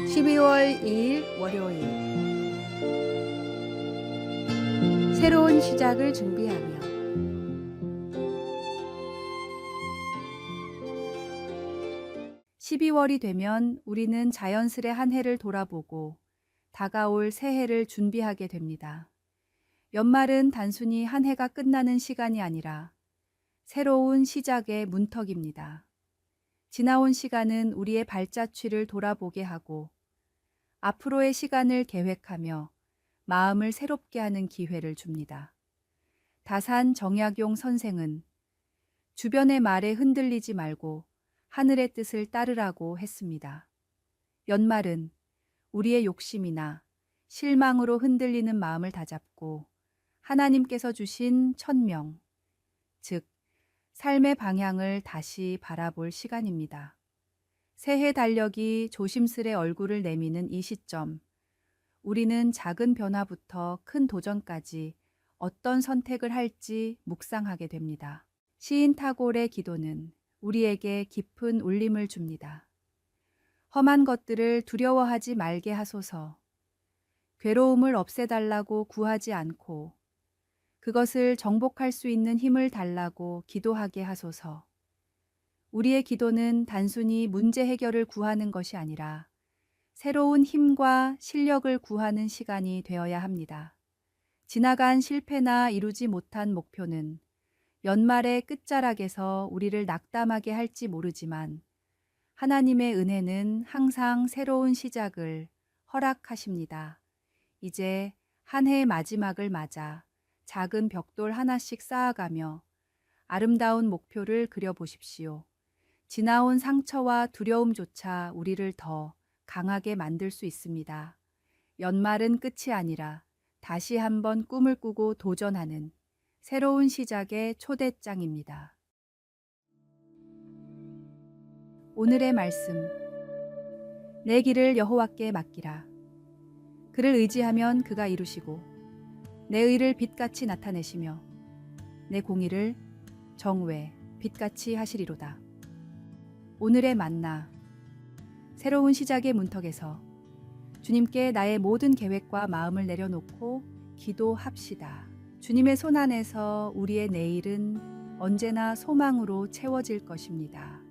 12월 2일 월요일, 새로운 시작을 준비하며. (12월이) 되면 우리는 자연스레 한 해를 돌아보고 다가올 새해를 준비하게 됩니다. 연말은 단순히 한 해가 끝나는 시간이 아니라 새로운 시작의 문턱입니다. 지나온 시간은 우리의 발자취를 돌아보게 하고 앞으로의 시간을 계획하며 마음을 새롭게 하는 기회를 줍니다. 다산 정약용 선생은 주변의 말에 흔들리지 말고 하늘의 뜻을 따르라고 했습니다. 연말은 우리의 욕심이나 실망으로 흔들리는 마음을 다잡고 하나님께서 주신 천명, 즉 삶의 방향을 다시 바라볼 시간입니다. 새해 달력이 조심스레 얼굴을 내미는 이 시점, 우리는 작은 변화부터 큰 도전까지 어떤 선택을 할지 묵상하게 됩니다. 시인 타골의 기도는 우리에게 깊은 울림을 줍니다. 험한 것들을 두려워하지 말게 하소서. 괴로움을 없애달라고 구하지 않고 그것을 정복할 수 있는 힘을 달라고 기도하게 하소서. 우리의 기도는 단순히 문제 해결을 구하는 것이 아니라 새로운 힘과 실력을 구하는 시간이 되어야 합니다. 지나간 실패나 이루지 못한 목표는 연말의 끝자락에서 우리를 낙담하게 할지 모르지만 하나님의 은혜는 항상 새로운 시작을 허락하십니다. 이제 한 해의 마지막을 맞아 작은 벽돌 하나씩 쌓아가며 아름다운 목표를 그려보십시오. 지나온 상처와 두려움조차 우리를 더 강하게 만들 수 있습니다. 연말은 끝이 아니라 다시 한번 꿈을 꾸고 도전하는 새로운 시작의 초대장입니다. 오늘의 말씀. 내 길을 여호와께 맡기라. 그를 의지하면 그가 이루시고 내 의를 빛같이 나타내시며 내 공의를 정오에 빛같이 하시리로다. 오늘의 만나. 새로운 시작의 문턱에서 주님께 나의 모든 계획과 마음을 내려놓고 기도합시다. 주님의 손 안에서 우리의 내일은 언제나 소망으로 채워질 것입니다.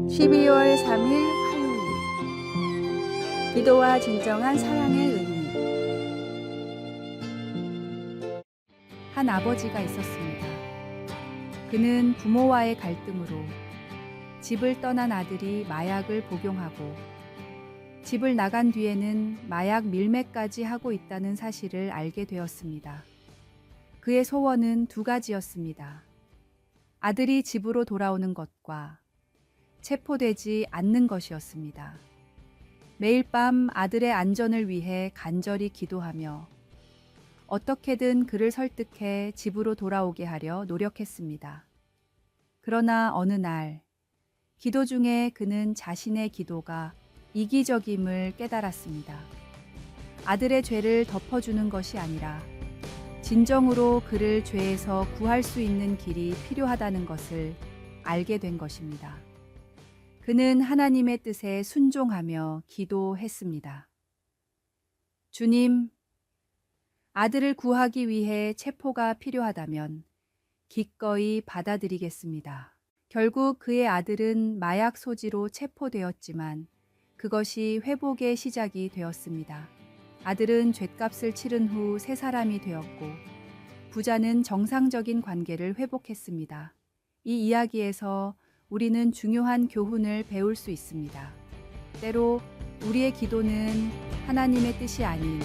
(12월 3일) 화요일, 기도와 진정한 사랑의 의미. 한 아버지가 있었습니다. 그는 부모와의 갈등으로 집을 떠난 아들이 마약을 복용하고 집을 나간 뒤에는 마약 밀매까지 하고 있다는 사실을 알게 되었습니다. 그의 소원은 두 가지였습니다. 아들이 집으로 돌아오는 것과 체포되지 않는 것이었습니다. 매일 밤 아들의 안전을 위해 간절히 기도하며 어떻게든 그를 설득해 집으로 돌아오게 하려 노력했습니다. 그러나 어느 날 기도 중에 그는 자신의 기도가 이기적임을 깨달았습니다. 아들의 죄를 덮어주는 것이 아니라 진정으로 그를 죄에서 구할 수 있는 길이 필요하다는 것을 알게 된 것입니다. 그는 하나님의 뜻에 순종하며 기도했습니다. 주님, 아들을 구하기 위해 체포가 필요하다면 기꺼이 받아들이겠습니다. 결국 그의 아들은 마약 소지로 체포되었지만 그것이 회복의 시작이 되었습니다. 아들은 죗값을 치른 후 새 사람이 되었고 부자는 정상적인 관계를 회복했습니다. 이 이야기에서 우리는 중요한 교훈을 배울 수 있습니다. 때로 우리의 기도는 하나님의 뜻이 아닌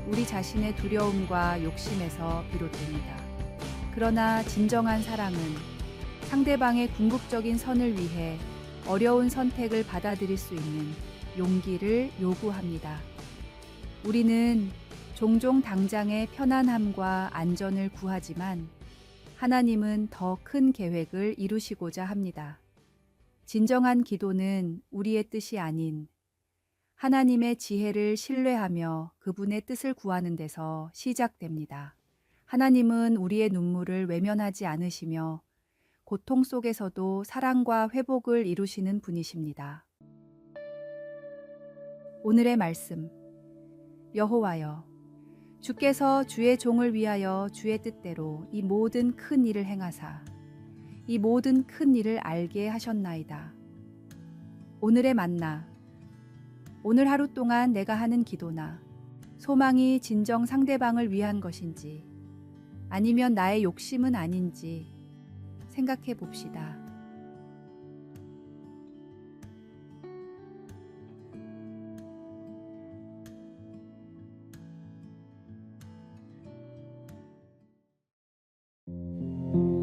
우리 자신의 두려움과 욕심에서 비롯됩니다. 그러나 진정한 사랑은 상대방의 궁극적인 선을 위해 어려운 선택을 받아들일 수 있는 용기를 요구합니다. 우리는 종종 당장의 편안함과 안전을 구하지만 하나님은 더 큰 계획을 이루시고자 합니다. 진정한 기도는 우리의 뜻이 아닌 하나님의 지혜를 신뢰하며 그분의 뜻을 구하는 데서 시작됩니다. 하나님은 우리의 눈물을 외면하지 않으시며 고통 속에서도 사랑과 회복을 이루시는 분이십니다. 오늘의 말씀. 여호와여, 주께서 주의 종을 위하여 주의 뜻대로 이 모든 큰 일을 행하사 이 모든 큰 일을 알게 하셨나이다. 오늘의 만나. 오늘 하루 동안 내가 하는 기도나 소망이 진정 상대방을 위한 것인지 아니면 나의 욕심은 아닌지 생각해 봅시다.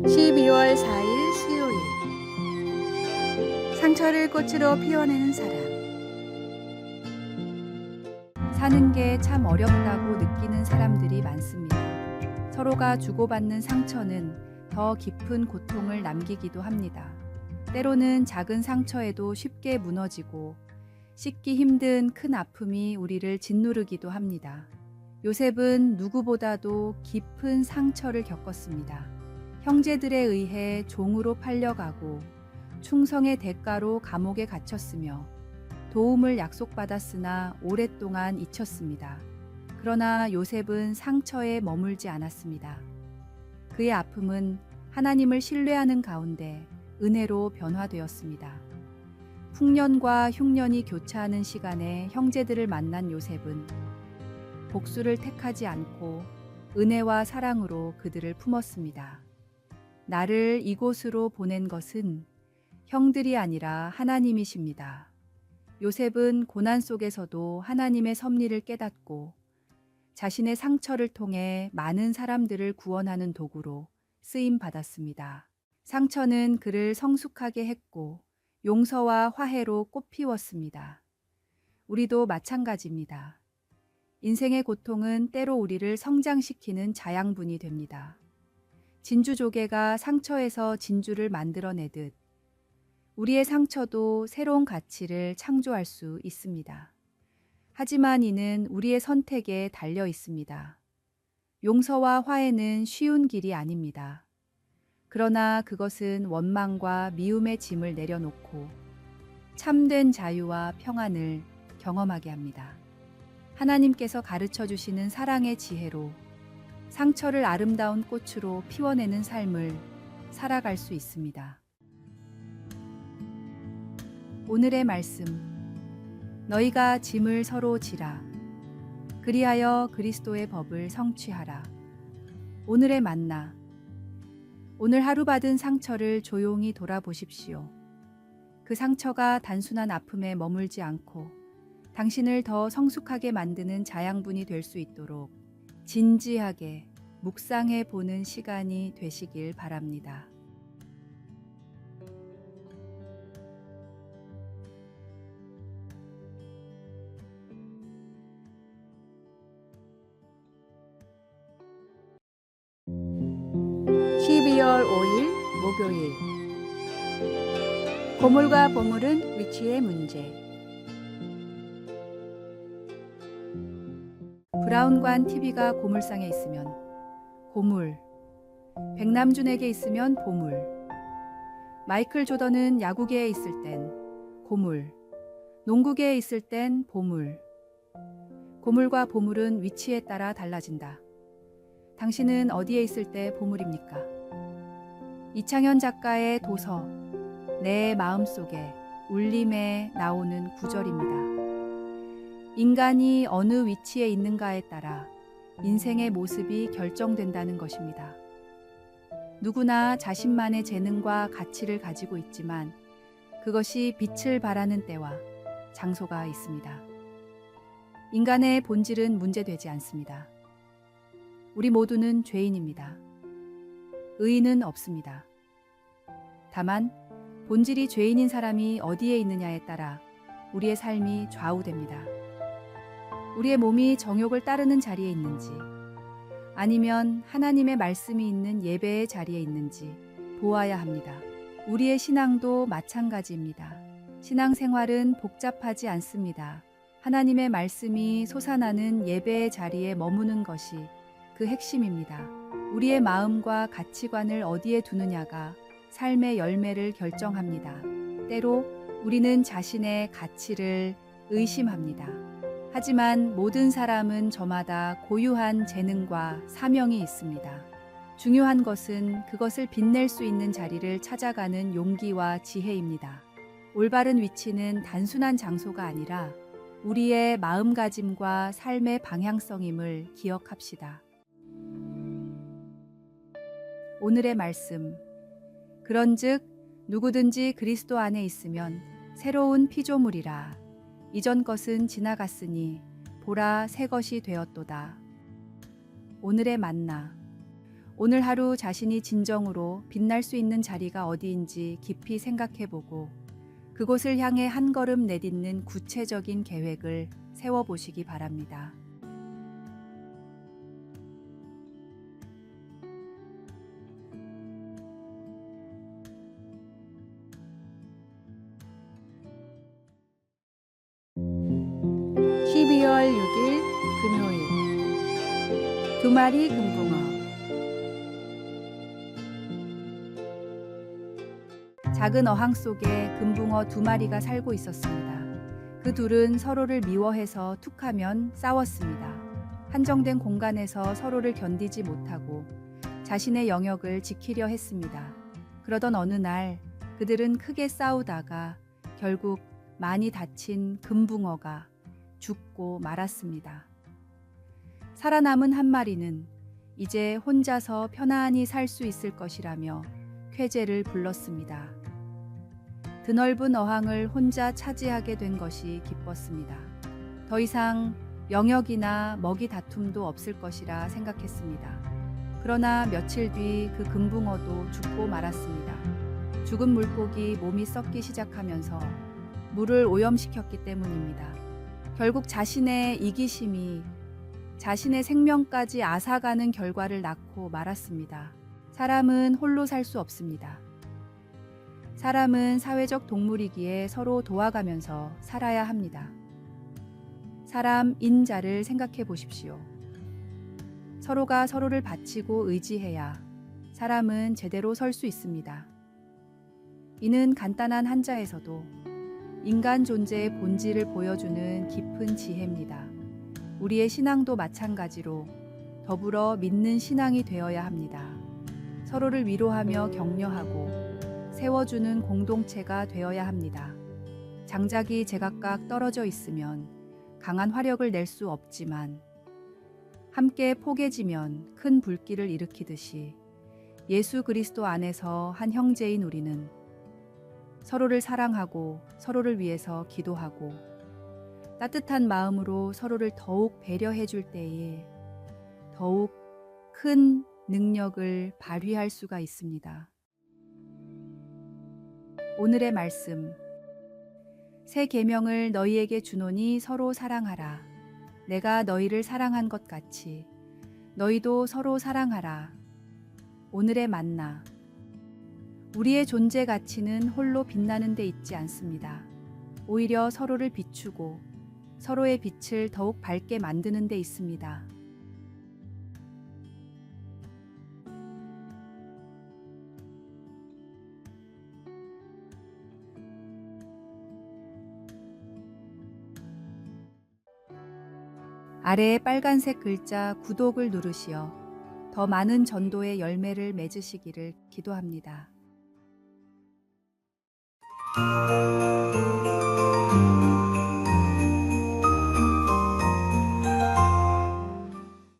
(12월 4일) 수요일. 상처를 꽃으로 피워내는 사람. 사는 게 참 어렵다고 느끼는 사람들이 많습니다. 서로가 주고받는 상처는 더 깊은 고통을 남기기도 합니다. 때로는 작은 상처에도 쉽게 무너지고 씻기 힘든 큰 아픔이 우리를 짓누르기도 합니다. 요셉은 누구보다도 깊은 상처를 겪었습니다. 형제들에 의해 종으로 팔려가고 충성의 대가로 감옥에 갇혔으며 도움을 약속받았으나 오랫동안 잊혔습니다. 그러나 요셉은 상처에 머물지 않았습니다. 그의 아픔은 하나님을 신뢰하는 가운데 은혜로 변화되었습니다. 풍년과 흉년이 교차하는 시간에 형제들을 만난 요셉은 복수를 택하지 않고 은혜와 사랑으로 그들을 품었습니다. 나를 이곳으로 보낸 것은 형들이 아니라 하나님이십니다. 요셉은 고난 속에서도 하나님의 섭리를 깨닫고 자신의 상처를 통해 많은 사람들을 구원하는 도구로 쓰임 받았습니다. 상처는 그를 성숙하게 했고 용서와 화해로 꽃피웠습니다. 우리도 마찬가지입니다. 인생의 고통은 때로 우리를 성장시키는 자양분이 됩니다. 진주조개가 상처에서 진주를 만들어내듯 우리의 상처도 새로운 가치를 창조할 수 있습니다. 하지만 이는 우리의 선택에 달려 있습니다. 용서와 화해는 쉬운 길이 아닙니다. 그러나 그것은 원망과 미움의 짐을 내려놓고 참된 자유와 평안을 경험하게 합니다. 하나님께서 가르쳐 주시는 사랑의 지혜로 상처를 아름다운 꽃으로 피워내는 삶을 살아갈 수 있습니다. 오늘의 말씀. 너희가 짐을 서로 지라. 그리하여 그리스도의 법을 성취하라. 오늘의 만나. 오늘 하루 받은 상처를 조용히 돌아보십시오. 그 상처가 단순한 아픔에 머물지 않고 당신을 더 성숙하게 만드는 자양분이 될 수 있도록 진지하게 묵상해 보는 시간이 되시길 바랍니다. (12월 5일) 목요일. 고물과 보물은 위치의 문제. 브라운관 TV가 고물상에 있으면 고물, 백남준에게 있으면 보물, 마이클 조던은 야구계에 있을 땐 고물, 농구계에 있을 땐 보물. 고물과 보물은 위치에 따라 달라진다. 당신은 어디에 있을 때 보물입니까? 이창현 작가의 도서 내 마음속에 울림에 나오는 구절입니다. 인간이 어느 위치에 있는가에 따라 인생의 모습이 결정된다는 것입니다. 누구나 자신만의 재능과 가치를 가지고 있지만 그것이 빛을 발하는 때와 장소가 있습니다. 인간의 본질은 문제되지 않습니다. 우리 모두는 죄인입니다. 의인은 없습니다. 다만 본질이 죄인인 사람이 어디에 있느냐에 따라 우리의 삶이 좌우됩니다. 우리의 몸이 정욕을 따르는 자리에 있는지, 아니면 하나님의 말씀이 있는 예배의 자리에 있는지 보아야 합니다. 우리의 신앙도 마찬가지입니다. 신앙생활은 복잡하지 않습니다. 하나님의 말씀이 솟아나는 예배의 자리에 머무는 것이 그 핵심입니다. 우리의 마음과 가치관을 어디에 두느냐가 삶의 열매를 결정합니다. 때로 우리는 자신의 가치를 의심합니다. 하지만 모든 사람은 저마다 고유한 재능과 사명이 있습니다. 중요한 것은 그것을 빛낼 수 있는 자리를 찾아가는 용기와 지혜입니다. 올바른 위치는 단순한 장소가 아니라 우리의 마음가짐과 삶의 방향성임을 기억합시다. 오늘의 말씀. 그런즉 누구든지 그리스도 안에 있으면 새로운 피조물이라. 이전 것은 지나갔으니 보라 새 것이 되었도다. 오늘의 만나. 오늘 하루 자신이 진정으로 빛날 수 있는 자리가 어디인지 깊이 생각해보고 그곳을 향해 한 걸음 내딛는 구체적인 계획을 세워보시기 바랍니다. (12월 6일) 금요일. 2마리 금붕어. 작은 어항 속에 금붕어 2마리가 살고 있었습니다. 그 둘은 서로를 미워해서 툭하면 싸웠습니다. 한정된 공간에서 서로를 견디지 못하고 자신의 영역을 지키려 했습니다. 그러던 어느 날 그들은 크게 싸우다가 결국 많이 다친 금붕어가 죽고 말았습니다. 살아남은 한 마리는 이제 혼자서 편안히 살 수 있을 것이라며 쾌재를 불렀습니다. 드넓은 어항을 혼자 차지하게 된 것이 기뻤습니다. 더 이상 영역이나 먹이 다툼도 없을 것이라 생각했습니다. 그러나 며칠 뒤 그 금붕어도 죽고 말았습니다. 죽은 물고기 몸이 썩기 시작하면서 물을 오염시켰기 때문입니다. 결국 자신의 이기심이 자신의 생명까지 앗아가는 결과를 낳고 말았습니다. 사람은 홀로 살 수 없습니다. 사람은 사회적 동물이기에 서로 도와가면서 살아야 합니다. 사람인 자를 생각해 보십시오. 서로가 서로를 바치고 의지해야 사람은 제대로 설 수 있습니다. 이는 간단한 한자에서도 인간 존재의 본질을 보여주는 깊은 지혜입니다. 우리의 신앙도 마찬가지로 더불어 믿는 신앙이 되어야 합니다. 서로를 위로하며 격려하고 세워주는 공동체가 되어야 합니다. 장작이 제각각 떨어져 있으면 강한 화력을 낼 수 없지만 함께 포개지면 큰 불길을 일으키듯이 예수 그리스도 안에서 한 형제인 우리는 서로를 사랑하고 서로를 위해서 기도하고 따뜻한 마음으로 서로를 더욱 배려해 줄 때에 더욱 큰 능력을 발휘할 수가 있습니다. 오늘의 말씀. 새 계명을 너희에게 주노니 서로 사랑하라. 내가 너희를 사랑한 것 같이 너희도 서로 사랑하라. 오늘의 만나. 우리의 존재 가치는 홀로 빛나는 데 있지 않습니다. 오히려 서로를 비추고 서로의 빛을 더욱 밝게 만드는 데 있습니다. 아래의 빨간색 글자 구독을 누르시어 더 많은 전도의 열매를 맺으시기를 기도합니다.